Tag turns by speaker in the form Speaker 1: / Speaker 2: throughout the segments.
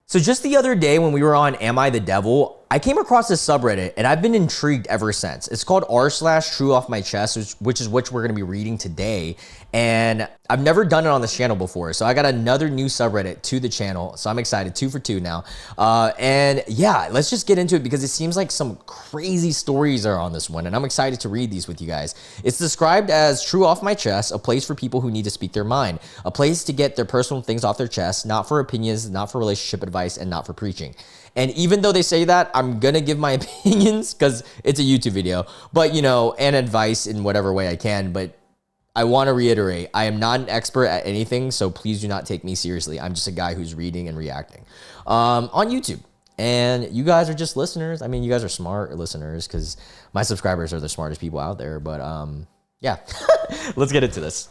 Speaker 1: So just the other day when we were on Am I the Devil, I came across this subreddit and I've been intrigued ever since. It's called r/TrueOffMyChest, which we're going to be reading today. And I've never done it on this channel before. So I got another new subreddit to the channel. So I'm excited, 2 for 2 now. And yeah, let's just get into it because it seems like some crazy stories are on this one. And I'm excited to read these with you guys. It's described as True Off My Chest, a place for people who need to speak their mind, a place to get their personal things off their chest, not for opinions, not for relationship advice, and not for preaching. And even though they say that, I'm going to give my opinions because it's a YouTube video, but you know, and advice in whatever way I can. But I want to reiterate, I am not an expert at anything, so please do not take me seriously. I'm just a guy who's reading and reacting on YouTube. And you guys are just listeners. I mean, you guys are smart listeners because my subscribers are the smartest people out there. But yeah, let's get into this.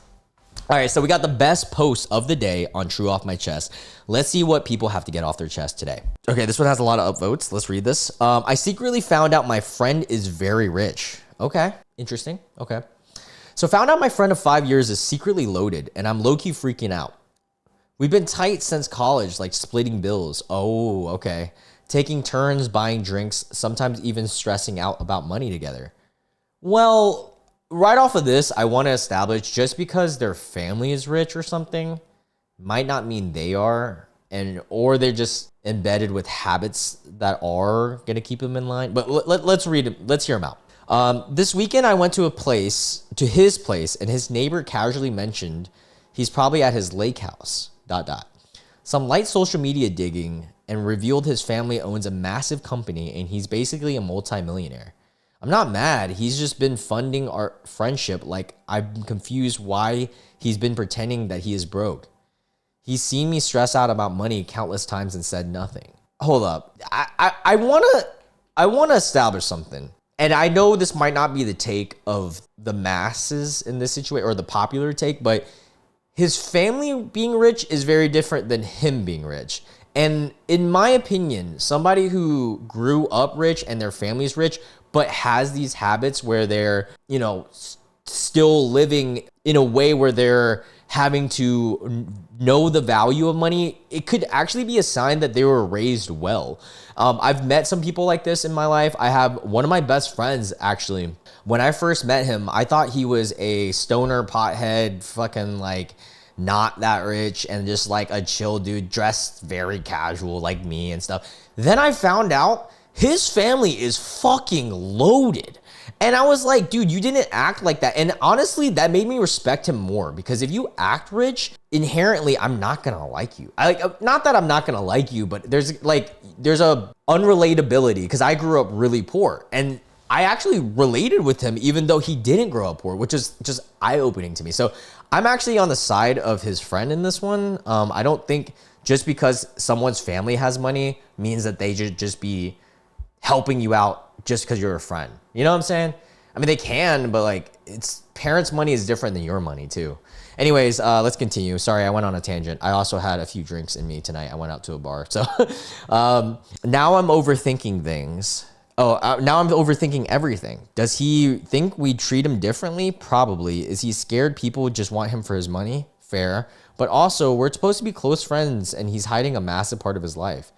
Speaker 1: All right, so we got the best post of the day on True Off My Chest. Let's see what people have to get off their chest today. Okay, this one has a lot of upvotes. Let's read this. I secretly found out my friend is very rich. Okay, interesting. Okay. So found out my friend of 5 years is secretly loaded and I'm low-key freaking out. We've been tight since college, like splitting bills. Oh, okay. Taking turns buying drinks, sometimes even stressing out about money together. Well, right off of this, I want to establish just because their family is rich or something might not mean they are, or they're just embedded with habits that are going to keep them in line. But let's read it. Let's hear them out. This weekend, I went to his place, and his neighbor casually mentioned he's probably at his lake house, ... Some light social media digging and revealed his family owns a massive company and he's basically a multimillionaire. I'm not mad. He's just been funding our friendship. Like, I'm confused why he's been pretending that he is broke. He's seen me stress out about money countless times and said nothing. Hold up. I want to establish something. And I know this might not be the take of the masses in this situation or the popular take, but his family being rich is very different than him being rich. And in my opinion, somebody who grew up rich and their family's rich, but has these habits where they're, you know, still living in a way where they're having to know the value of money, it could actually be a sign that they were raised well. I've met some people like this in my life. I have one of my best friends, actually. When I first met him, I thought he was a stoner pothead, fucking like not that rich and just like a chill dude dressed very casual like me and stuff. Then I found out his family is fucking loaded. And I was like, dude, you didn't act like that. And honestly, that made me respect him more because if you act rich, inherently, I'm not gonna like you. Not that I'm not gonna like you, but there's a unrelatability because I grew up really poor and I actually related with him even though he didn't grow up poor, which is just eye-opening to me. So I'm actually on the side of his friend in this one. I don't think just because someone's family has money means that they should just be helping you out just because you're a friend. You know what I'm saying? I mean, they can, but like it's parents' money is different than your money too. Anyways, let's continue. Sorry, I went on a tangent. I also had a few drinks in me tonight. I went out to a bar. So now I'm overthinking things. Now I'm overthinking everything. Does he think we treat him differently? Probably. Is he scared people just want him for his money? Fair. But also, we're supposed to be close friends and he's hiding a massive part of his life.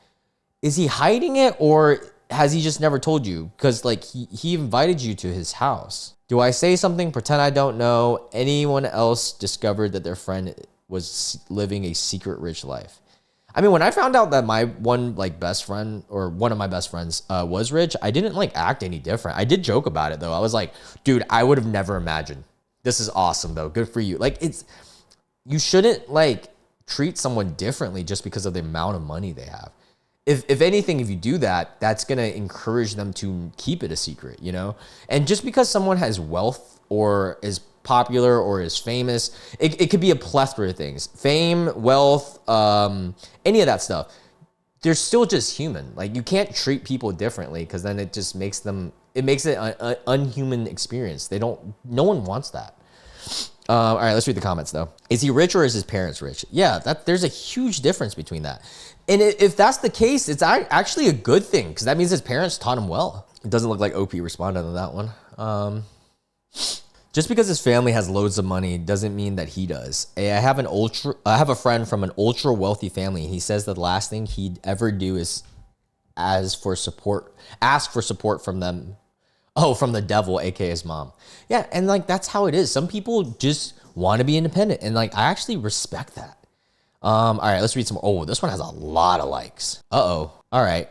Speaker 1: Is he hiding it or has he just never told you? Because like he invited you to his house. Do I say something, pretend I don't know? Anyone else discovered that their friend was living a secret rich life? I mean, when I found out that my one like best friend or one of my best friends was rich, I didn't like act any different. I did joke about it though. I was like, dude, I would have never imagined. This is awesome though. Good for you. Like you shouldn't like treat someone differently just because of the amount of money they have. If anything, if you do that, that's going to encourage them to keep it a secret, you know? And just because someone has wealth or is popular or is famous, it could be a plethora of things. Fame, wealth, any of that stuff. They're still just human. Like you can't treat people differently because then it just makes it an unhuman experience. No one wants that. All right, let's read the comments though. Is he rich or is his parents rich? Yeah, there's a huge difference between that. And if that's the case, it's actually a good thing because that means his parents taught him well. It doesn't look like OP responded to that one. Just because his family has loads of money doesn't mean that he does. I have a friend from an ultra wealthy family. He says that the last thing he'd ever do is ask for support from them. Oh, from the devil, aka his mom. Yeah, and like that's how it is. Some people just want to be independent, and like I actually respect that. All right, let's read some. Oh, this one has a lot of likes. All right.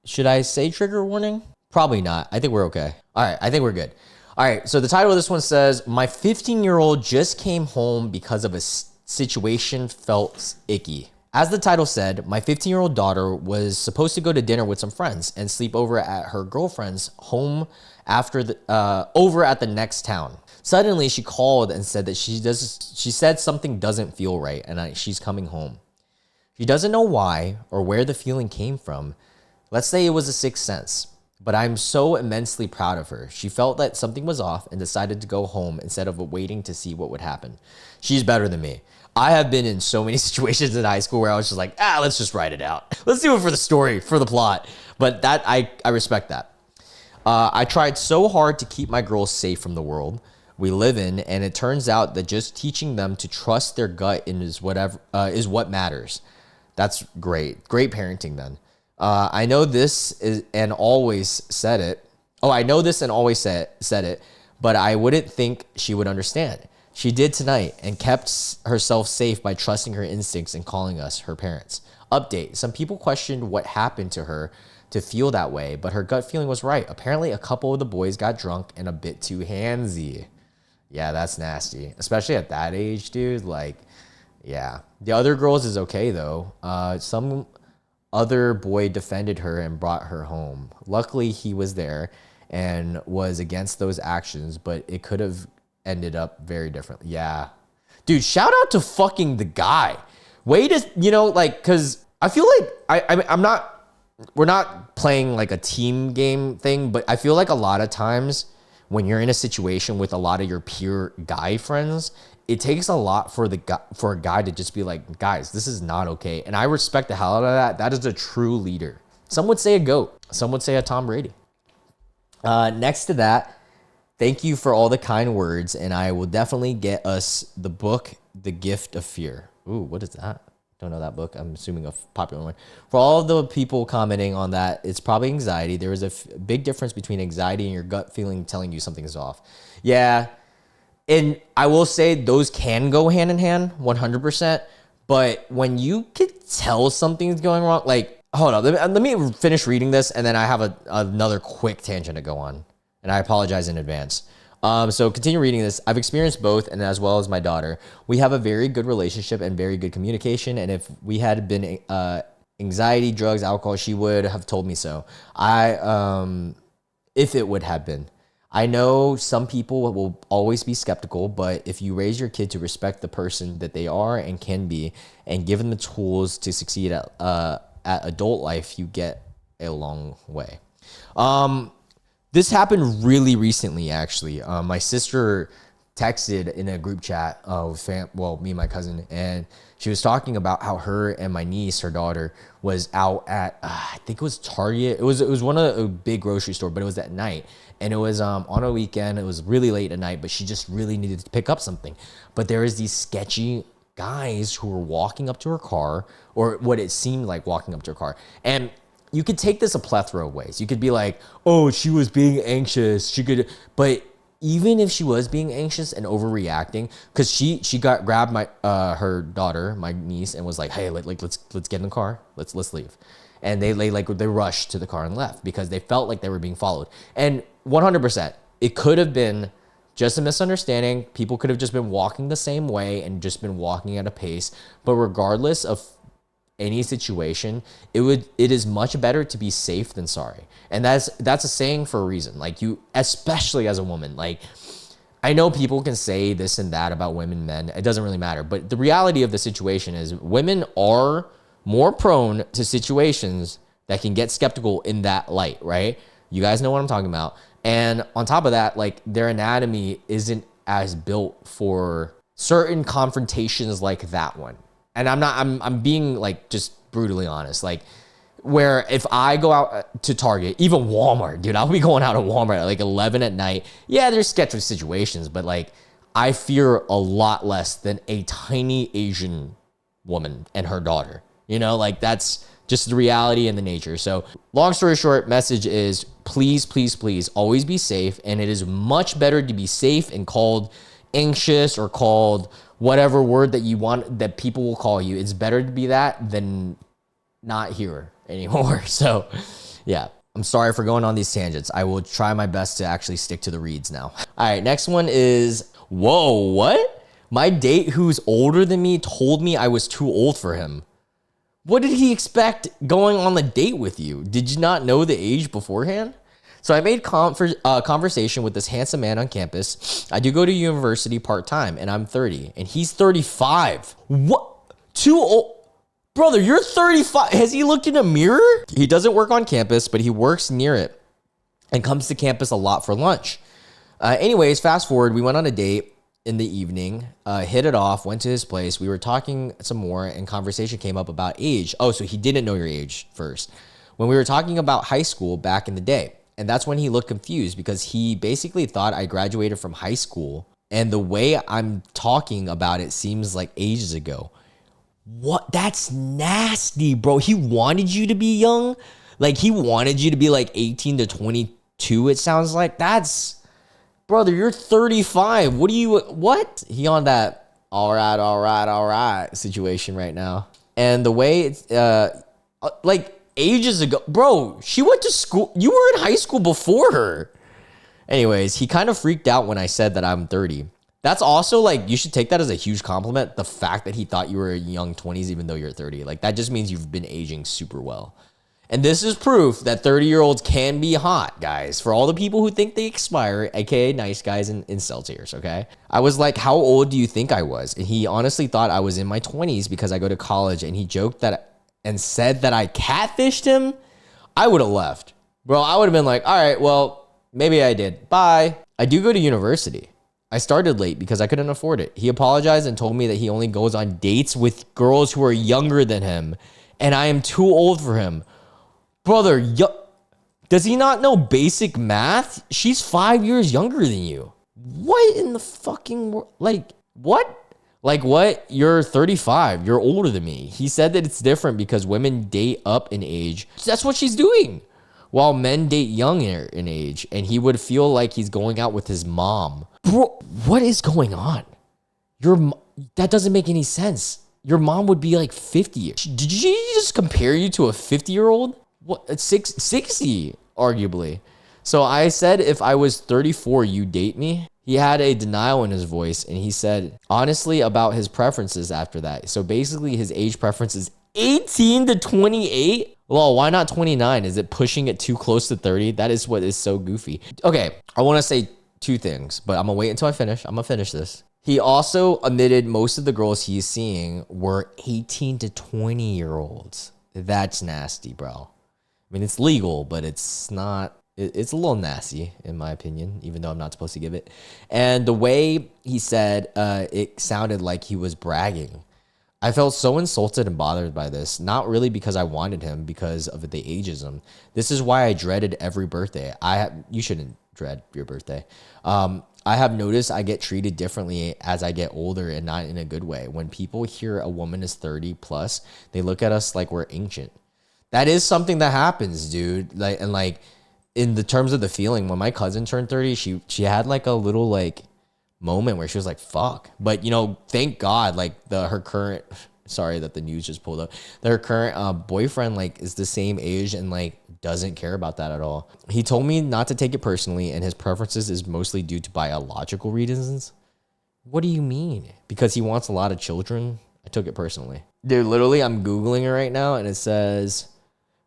Speaker 1: Should I say trigger warning? Probably not. I think we're okay. All right, I think we're good. All right, so the title of this one says, my 15-year-old just came home because of a situation felt icky. As the title said, my 15-year-old daughter was supposed to go to dinner with some friends and sleep over at her girlfriend's home over at the next town. Suddenly, she called and said that she said something doesn't feel right and she's coming home. She doesn't know why or where the feeling came from. Let's say it was a sixth sense. But I'm so immensely proud of her. She felt that something was off and decided to go home instead of waiting to see what would happen. She's better than me. I have been in so many situations in high school where I was just like, let's just write it out. Let's do it for the story, for the plot. But that I respect that. I tried so hard to keep my girls safe from the world we live in, and it turns out that just teaching them to trust their gut is what matters. That's great. Great parenting then. I know this and always said it. I know this and always said it, but I wouldn't think she would understand. She did tonight and kept herself safe by trusting her instincts and calling us her parents. Update. Some people questioned what happened to her to feel that way, but her gut feeling was right. Apparently, a couple of the boys got drunk and a bit too handsy. Yeah, that's nasty. Especially at that age, dude. Like, yeah. The other girls is okay, though. Some other boy defended her and brought her home. Luckily, he was there and was against those actions, but it could have ended up very differently. Yeah. Dude, shout out to fucking the guy. Way to, because I feel like we're not playing like a team game thing, but I feel like a lot of times when you're in a situation with a lot of your peer guy friends, it takes a lot for a guy to just be like, guys, this is not okay. And I respect the hell out of that. That is a true leader. Some would say a GOAT. Some would say a Tom Brady. Next to that, thank you for all the kind words. And I will definitely get us the book, The Gift of Fear. Ooh, what is that? Don't know that book. I'm assuming a popular one. For all the people commenting on that, it's probably anxiety. There is a big difference between anxiety and your gut feeling telling you something is off. Yeah. And I will say those can go hand in hand 100%. But when you can tell something's going wrong, like, hold on, let me finish reading this. And then I have another quick tangent to go on. And I apologize in advance. So continue reading this. I've experienced both, and as well as my daughter. We have a very good relationship and very good communication. And if we had been anxiety, drugs, alcohol, she would have told me so. If it would have been. I know some people will always be skeptical, but if you raise your kid to respect the person that they are and can be, and give them the tools to succeed at adult life, you get a long way. This happened really recently, actually. My sister texted in a group chat with me and my cousin, and she was talking about how her and my niece, her daughter, was out at I think it was Target. It was one of a big grocery store, but it was at night, and it was on a weekend. It was really late at night, but she just really needed to pick up something. But there is these sketchy guys who were walking up to her car, or what it seemed like walking up to her car, and you could take this a plethora of ways. You could be like, oh, she was being anxious. But even if she was being anxious and overreacting, because she grabbed my her daughter, my niece, and was like, hey, let's get in the car. Let's leave. And they rushed to the car and left because they felt like they were being followed. And 100%, it could have been just a misunderstanding. People could have just been walking the same way and just been walking at a pace. But regardless of any situation, it is much better to be safe than sorry. And that's a saying for a reason. Like, you, especially as a woman, like, I know people can say this and that about women, men, it doesn't really matter. But the reality of the situation is women are more prone to situations that can get skeptical in that light, right? You guys know what I'm talking about. And on top of that, like, their anatomy isn't as built for certain confrontations like that one. And I'm being like just brutally honest. Like, where if I go out to Target, even Walmart, dude, I'll be going out to Walmart at like 11 at night. Yeah, there's sketchy situations, but like I fear a lot less than a tiny Asian woman and her daughter. You know, like that's just the reality and the nature. So long story short, message is please, please, please always be safe. And it is much better to be safe and called anxious or called whatever word that you want that people will call you. It's better to be that than not here anymore. So yeah, I'm sorry for going on these tangents. I will try my best to actually stick to the reads now. All right, next one is, whoa, what? My date who's older than me told me I was too old for him. What did he expect going on the date with you? Did you not know the age beforehand? So I made conversation with this handsome man on campus. I do go to university part-time and I'm 30 and he's 35. What? Too old? Brother, you're 35. Has he looked in a mirror? He doesn't work on campus, but he works near it and comes to campus a lot for lunch. Anyways, fast forward, we went on a date in the evening, hit it off, went to his place. We were talking some more and conversation came up about age. Oh, so he didn't know your age first. When we were talking about high school back in the day. And that's when he looked confused because he basically thought I graduated from high school. And the way I'm talking about it seems like ages ago. What? That's nasty, bro. He wanted you to be young. Like he wanted you to be like 18 to 22. It sounds like that's, brother, you're 35. What? He on that all right situation right now. And the way it's like ages ago, bro, she went to school. You were in high school before her. Anyways, he kind of freaked out when I said that I'm 30. That's also like, you should take that as a huge compliment. The fact that he thought you were young 20s, even though you're 30, like that just means you've been aging super well. And this is proof that 30-year-olds can be hot, guys. For all the people who think they expire, aka nice guys and incel tears, okay? I was like, how old do you think I was? And he honestly thought I was in my 20s because I go to college. And he joked that and said that I catfished him. I would have left. Bro, I would have been like, all right, well, maybe I did. Bye. I do go to university. I started late because I couldn't afford it. He apologized and told me that he only goes on dates with girls who are younger than him. And I am too old for him. Brother, does he not know basic math? She's 5 years younger than you. What in the fucking world? Like, what? Like, what? You're 35. You're older than me. He said that it's different because women date up in age. That's what she's doing. While men date younger in age. And he would feel like he's going out with his mom. Bro, what is going on? That doesn't make any sense. Your mom would be like 50. Did she just compare you to a 50-year-old? What, 60, arguably. So I said, if I was 34, you date me? He had a denial in his voice, and he said, honestly, about his preferences after that. So basically, his age preference is 18 to 28? Well, why not 29? Is it pushing it too close to 30? That is what is so goofy. Okay, I want to say two things, but I'm going to wait until I finish. I'm going to finish this. He also admitted most of the girls he's seeing were 18 to 20-year-olds. That's nasty, bro. I mean, it's legal, but it's not, it's a little nasty, in my opinion, even though I'm not supposed to give it. And the way he said, it sounded like he was bragging. I felt so insulted and bothered by this, not really because I wanted him, because of the ageism. This is why I dreaded every birthday. You shouldn't dread your birthday. I have noticed I get treated differently as I get older and not in a good way. When people hear a woman is 30 plus, they look at us like we're ancient. That is something that happens, dude. Like, and like in the terms of the feeling, when my cousin turned 30, she had like a little like moment where she was like, fuck. But you know, thank God, like her current, sorry that the news just pulled up, that her current boyfriend like is the same age and like doesn't care about that at all. He told me not to take it personally and his preferences is mostly due to biological reasons. What do you mean? Because he wants a lot of children? I took it personally. Dude, literally I'm Googling it right now and it says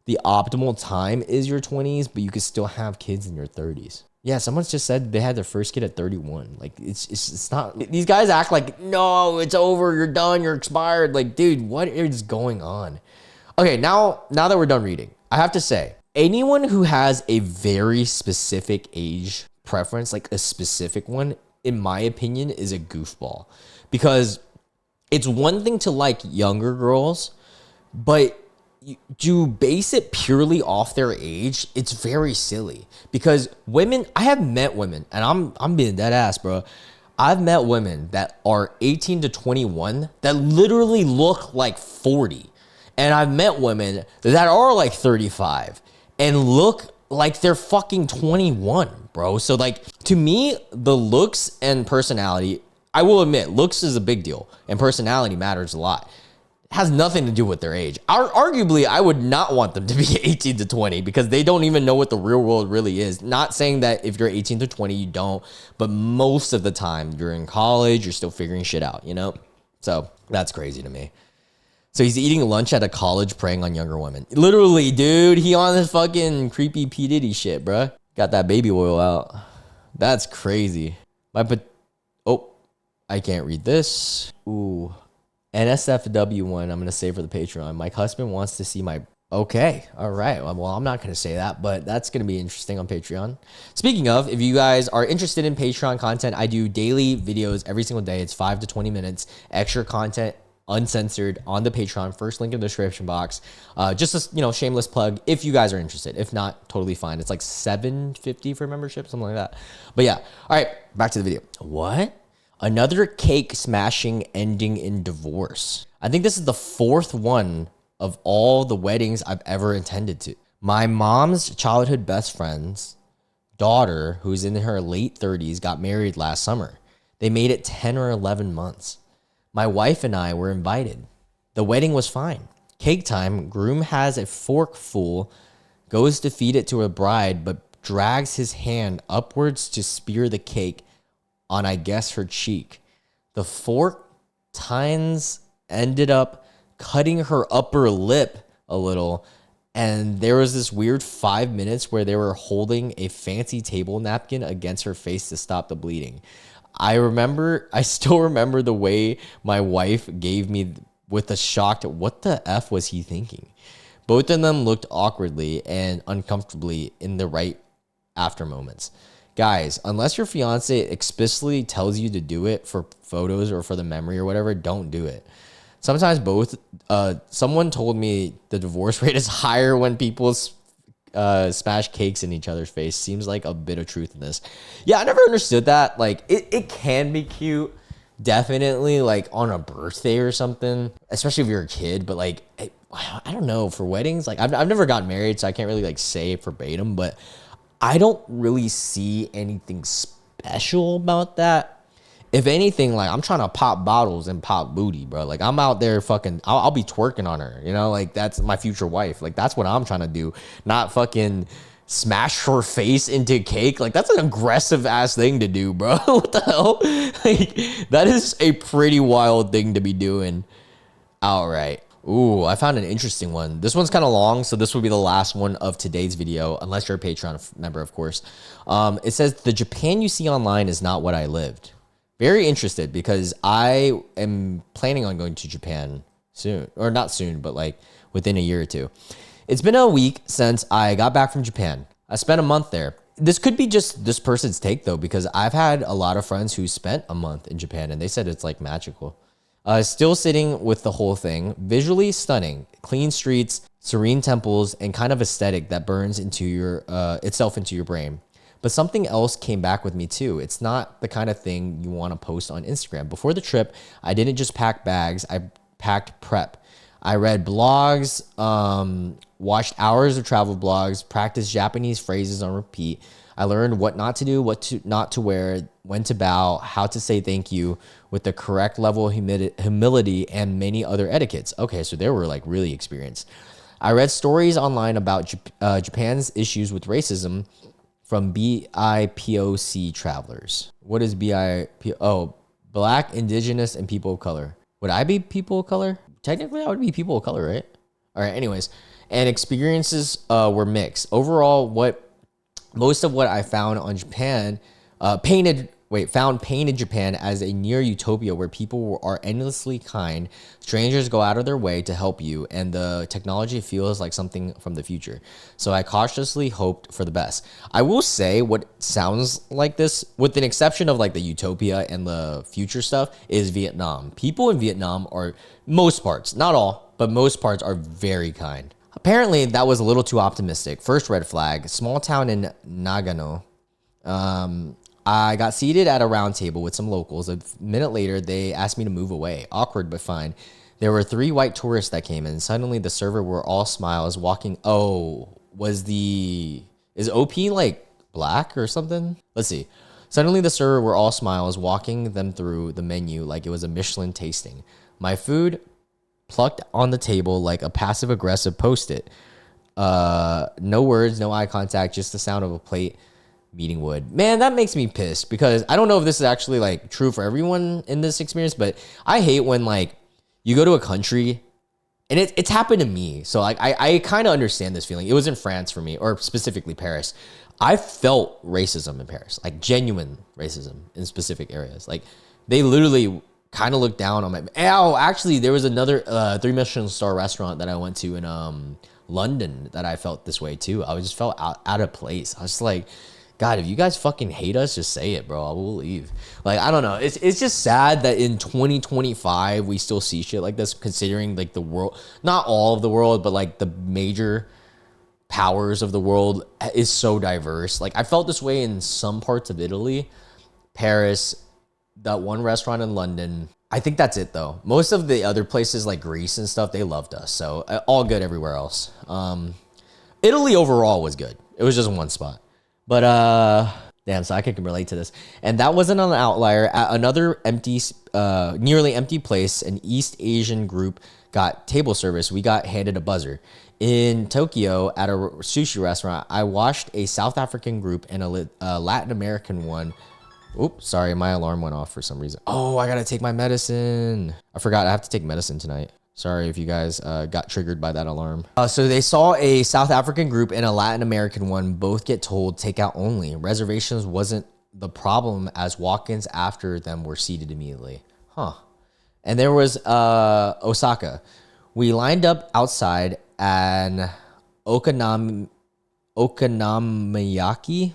Speaker 1: the optimal time is your 20s, but you could still have kids in your 30s. Yeah, someone just said they had their first kid at 31. Like, it's not... These guys act like, no, it's over, you're done, you're expired. Like, dude, what is going on? Okay, now that we're done reading, I have to say, anyone who has a very specific age preference, like a specific one, in my opinion, is a goofball. Because it's one thing to like younger girls, but to base it purely off their age, it's very silly because women, I have met women, and I'm being dead ass, bro. I've met women that are 18 to 21 that literally look like 40. And I've met women that are like 35 and look like they're fucking 21, bro. So like, to me, the looks and personality, I will admit, looks is a big deal and personality matters a lot. Has nothing to do with their age. Arguably, I would not want them to be 18 to 20 because they don't even know what the real world really is. Not saying that if you're 18 to 20, you don't, but most of the time you're in college, you're still figuring shit out, you know? So that's crazy to me. So he's eating lunch at a college preying on younger women. Literally, dude, he on this fucking creepy P. Diddy shit, bruh. Got that baby oil out. That's crazy. Oh, I can't read this. Ooh. NSFW one, I'm going to say for the Patreon. My husband wants to see my... Okay, all right. Well, I'm not going to say that, but that's going to be interesting on Patreon. Speaking of, if you guys are interested in Patreon content, I do daily videos every single day. It's 5 to 20 minutes, extra content, uncensored on the Patreon. First link in the description box. Just a shameless plug if you guys are interested. If not, totally fine. It's like $7.50 for membership, something like that. But yeah, all right, back to the video. What? Another cake smashing ending in divorce. I think this is the fourth one of all the weddings I've ever attended to. My mom's childhood best friend's daughter, who's in her late 30s, got married last summer. They made it 10 or 11 months. My wife and I were invited. The wedding was fine. Cake time, groom has a fork full, goes to feed it to a bride, but drags his hand upwards to spear the cake on, I guess, her cheek. The fork tines ended up cutting her upper lip a little, and there was this weird 5 minutes where they were holding a fancy table napkin against her face to stop the bleeding. I still remember the way my wife gave me with a shocked, what the F was he thinking? Both of them looked awkwardly and uncomfortably in the right after moments. Guys, unless your fiance explicitly tells you to do it for photos or for the memory or whatever, don't do it. Sometimes both. Someone told me the divorce rate is higher when people smash cakes in each other's face. Seems like a bit of truth in this. Yeah, I never understood that. Like, it can be cute, definitely, like on a birthday or something, especially if you're a kid. But like, I don't know, for weddings, like I've never gotten married, so I can't really like say it verbatim, but I don't really see anything special about that. If anything, like I'm trying to pop bottles and pop booty, bro. Like I'm out there fucking, I'll be twerking on her, like that's my future wife. Like that's what I'm trying to do, not fucking smash her face into cake. Like that's an aggressive ass thing to do, bro. What the hell? Like that is a pretty wild thing to be doing. All right. Ooh, I found an interesting one. This one's kind of long, so this will be the last one of today's video, unless you're a Patreon member, of course. It says, the Japan you see online is not what I lived. Very interested because I am planning on going to Japan soon. Or not soon, but like within a year or two. It's been a week since I got back from Japan. I spent a month there. This could be just this person's take, though, because I've had a lot of friends who spent a month in Japan, and they said it's like magical. Still sitting with the whole thing. Visually stunning. Clean streets, serene temples, and kind of aesthetic that burns into your itself into your brain. But something else came back with me too. It's not the kind of thing you want to post on Instagram. Before the trip, I didn't just pack bags. I packed prep. I read blogs, watched hours of travel blogs, practiced Japanese phrases on repeat. I learned what not to do, not to wear, when to bow, how to say thank you with the correct level of humility, and many other etiquettes. Okay, so they were like really experienced. I read stories online about Japan's issues with racism from BIPOC travelers. What is BIPOC? Oh, Black, Indigenous, and People of Color. Would I be people of color? Technically, I would be people of color, right? All right, anyways. And experiences were mixed. Overall, most of what I found on Japan painted Japan as a near utopia where people are endlessly kind, strangers go out of their way to help you, and the technology feels like something from the future. So I cautiously hoped for the best. I will say what sounds like this, with an exception of like the utopia and the future stuff, is Vietnam. People in Vietnam are, most parts, not all, but most parts are very kind. Apparently, that was a little too optimistic. First red flag, small town in Nagano. I got seated at a round table with some locals. A minute later, they asked me to move away. Awkward, but fine. There were 3 white tourists that came in. Suddenly, the server were all smiles, walking. Oh, is OP like black or something? Let's see. Suddenly, the server were all smiles, walking them through the menu like it was a Michelin tasting. My food plucked on the table like a passive-aggressive post-it. No words, no eye contact, just the sound of a plate meeting wood. Man, that makes me pissed because I don't know if this is actually like true for everyone in this experience, but I hate when like you go to a country and it's happened to me. So like I kind of understand this feeling. It was in France for me, or specifically Paris. I felt racism in Paris, like genuine racism in specific areas. Like they literally kind of looked down on my. Oh, actually, there was another 3 Michelin star restaurant that I went to in London that I felt this way too. I just felt out of place. I was just like, God, if you guys fucking hate us, just say it, bro. I will leave. Like, I don't know. It's just sad that in 2025 we still see shit like this, considering like the world, not all of the world, but like the major powers of the world is so diverse. Like I felt this way in some parts of Italy, Paris, that one restaurant in London. I think that's it though. Most of the other places like Greece and stuff, they loved us. So all good everywhere else. Italy overall was good. It was just one spot. But damn, so I can relate to this. And that wasn't an outlier. At another nearly empty place, an East Asian group got table service. We got handed a buzzer. In Tokyo, at a sushi restaurant, I watched a South African group and a Latin American one. Oops, sorry, my alarm went off for some reason. Oh, I gotta take my medicine. I forgot I have to take medicine tonight. Sorry if you guys got triggered by that alarm. So they saw a South African group and a Latin American one both get told takeout only. Reservations wasn't the problem as walk-ins after them were seated immediately. Huh. And there was Osaka. We lined up outside an okonomiyaki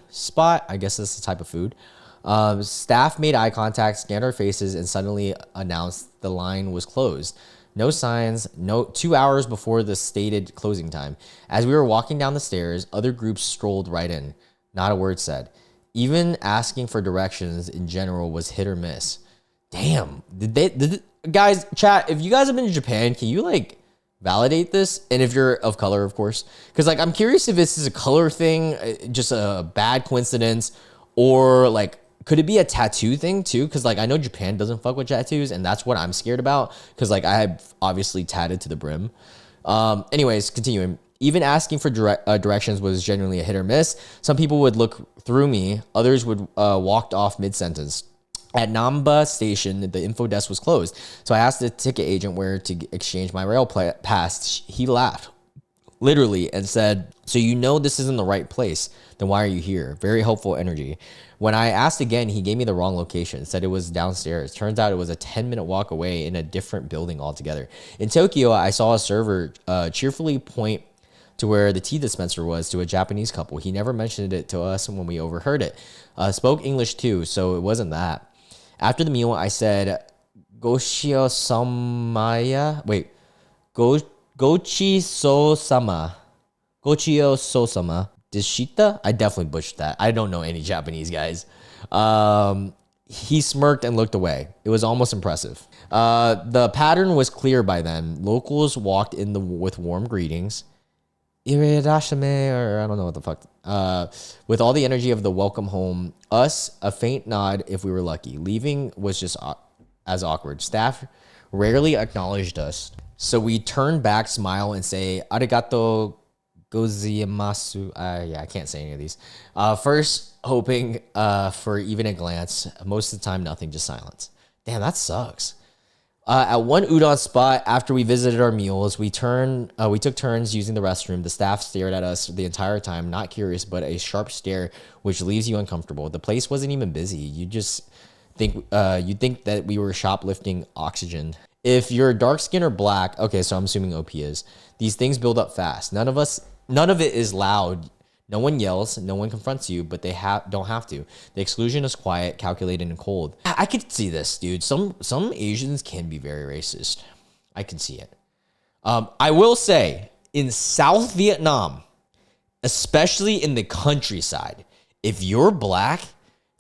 Speaker 1: spot. I guess that's the type of food. Staff made eye contact, scanned our faces, and suddenly announced the line was closed. No signs, 2 hours before the stated closing time. As we were walking down the stairs, other groups strolled right in. Not a word said. Even asking for directions in general was hit or miss. Damn. Guys, chat, if you guys have been to Japan, can you like validate this? And if you're of color, of course. Because like I'm curious if this is a color thing, just a bad coincidence, or like could it be a tattoo thing too? Because like I know Japan doesn't fuck with tattoos, and that's what I'm scared about. Because like I have obviously tatted to the brim. Anyways, continuing. Even asking for directions was genuinely a hit or miss. Some people would look through me. Others would walked off mid-sentence. At Namba Station, the info desk was closed. So I asked the ticket agent where to exchange my rail pass. He laughed, literally, and said, "So you know this isn't the right place. Then why are you here?" Very helpful energy. When I asked again, he gave me the wrong location, said it was downstairs. Turns out it was a 10-minute walk away in a different building altogether. In Tokyo, I saw a server cheerfully point to where the tea dispenser was to a Japanese couple. He never mentioned it to us when we overheard it. Spoke English too, so it wasn't that. After the meal, I said, Gochio Samaya. Wait, Gochi So Sama. Gochio So Sama. Dishita? I definitely butchered that. I don't know any Japanese guys. He smirked and looked away. It was almost impressive. The pattern was clear by then. Locals walked in with warm greetings. Iridashime, or I don't know what the fuck. With all the energy of the welcome home. Us, a faint nod if we were lucky. Leaving was just as awkward. Staff rarely acknowledged us. So we turned back, smile, and say, Arigato gozaimasu. I can't say any of these. First, hoping for even a glance. Most of the time, nothing, just silence. Damn, that sucks. At one udon spot, after we visited our meals, we took turns using the restroom. The staff stared at us the entire time, not curious, but a sharp stare, which leaves you uncomfortable. The place wasn't even busy. You just think that we were shoplifting oxygen. If you're dark skin or black, okay, so I'm assuming OP is. These things build up fast. None of it is loud. No one yells, no one confronts you, but they don't have to. The exclusion is quiet, calculated, and cold. I could see this, dude. Some Asians can be very racist. I can see it. I will say, In South Vietnam, especially in the countryside, if you're black,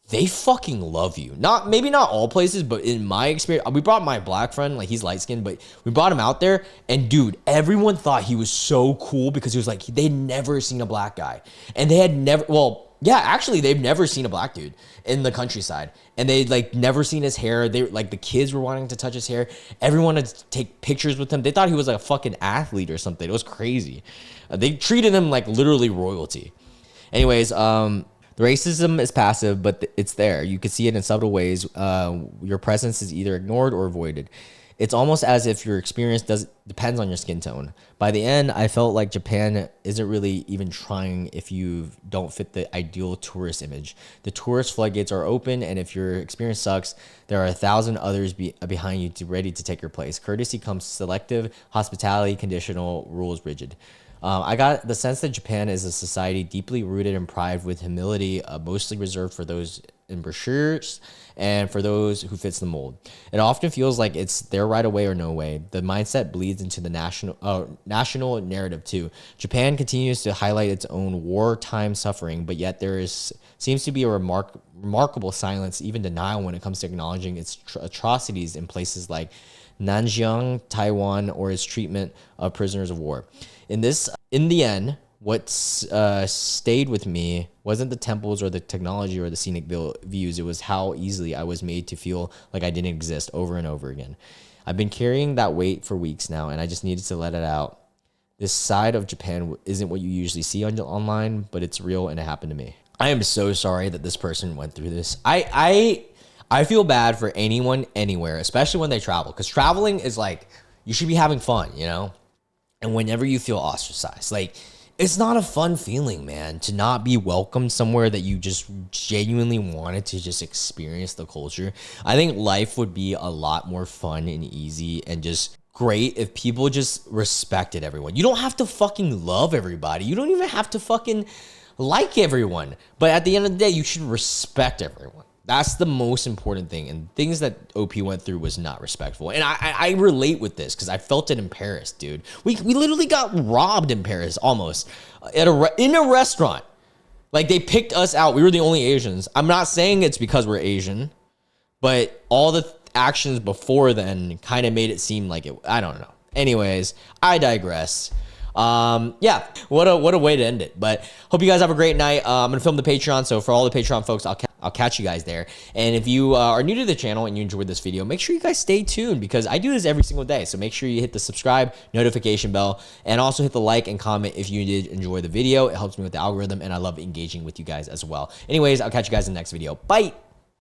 Speaker 1: they fucking love you. Maybe not all places, but in my experience, we brought my black friend, like he's light skinned, but we brought him out there, and dude, everyone thought he was so cool because he was like, they'd never seen a black guy. And they had never, well, yeah, actually, they've never seen a black dude in the countryside. And they'd like never seen his hair. They like the kids were wanting to touch his hair. Everyone wanted to take pictures with him. They thought he was like a fucking athlete or something. It was crazy. They treated him like literally royalty. Anyways, the racism is passive, but it's there. You can see it in subtle ways. Your presence is either ignored or avoided. It's almost as if your experience depends on your skin tone. By the end, I felt like Japan isn't really even trying if you don't fit the ideal tourist image. The tourist floodgates are open, and if your experience sucks, there are 1,000 others behind you ready to take your place. Courtesy comes selective, hospitality conditional, rules rigid. I got the sense that Japan is a society deeply rooted in pride with humility, mostly reserved for those in brochures and for those who fits the mold. It often feels like it's their right away or no way. The mindset bleeds into the national narrative too. Japan continues to highlight its own wartime suffering, but yet seems to be a remarkable silence, even denial, when it comes to acknowledging its atrocities in places like Nanjing, Taiwan, or its treatment of prisoners of war. In the end, what stayed with me wasn't the temples or the technology or the scenic views. It was how easily I was made to feel like I didn't exist over and over again. I've been carrying that weight for weeks now, and I just needed to let it out. This side of Japan isn't what you usually see online, but it's real, and it happened to me. I am so sorry that this person went through this. I feel bad for anyone anywhere, especially when they travel, because traveling is like, you should be having fun, you know? And whenever you feel ostracized, like, it's not a fun feeling, man, to not be welcomed somewhere that you just genuinely wanted to just experience the culture. I think life would be a lot more fun and easy and just great if people just respected everyone. You don't have to fucking love everybody. You don't even have to fucking like everyone. But at the end of the day, you should respect everyone. That's the most important thing. And things that OP went through was not respectful. And I relate with this because I felt it in Paris, dude. We literally got robbed in Paris almost in a restaurant. Like, they picked us out. We were the only Asians. I'm not saying it's because we're Asian, but all the actions before then kind of made it seem like it. I don't know. Anyways, I digress. Yeah, what a way to end it. But hope you guys have a great night. I'm gonna film the Patreon, so for all the Patreon folks, I'll catch you guys there. And if you are new to the channel and you enjoyed this video, make sure you guys stay tuned because I do this every single day. So make sure you hit the subscribe, notification bell, and also hit the like and comment if you did enjoy the video. It helps me with the algorithm, and I love engaging with you guys as well. Anyways, I'll catch you guys in the next video. Bye.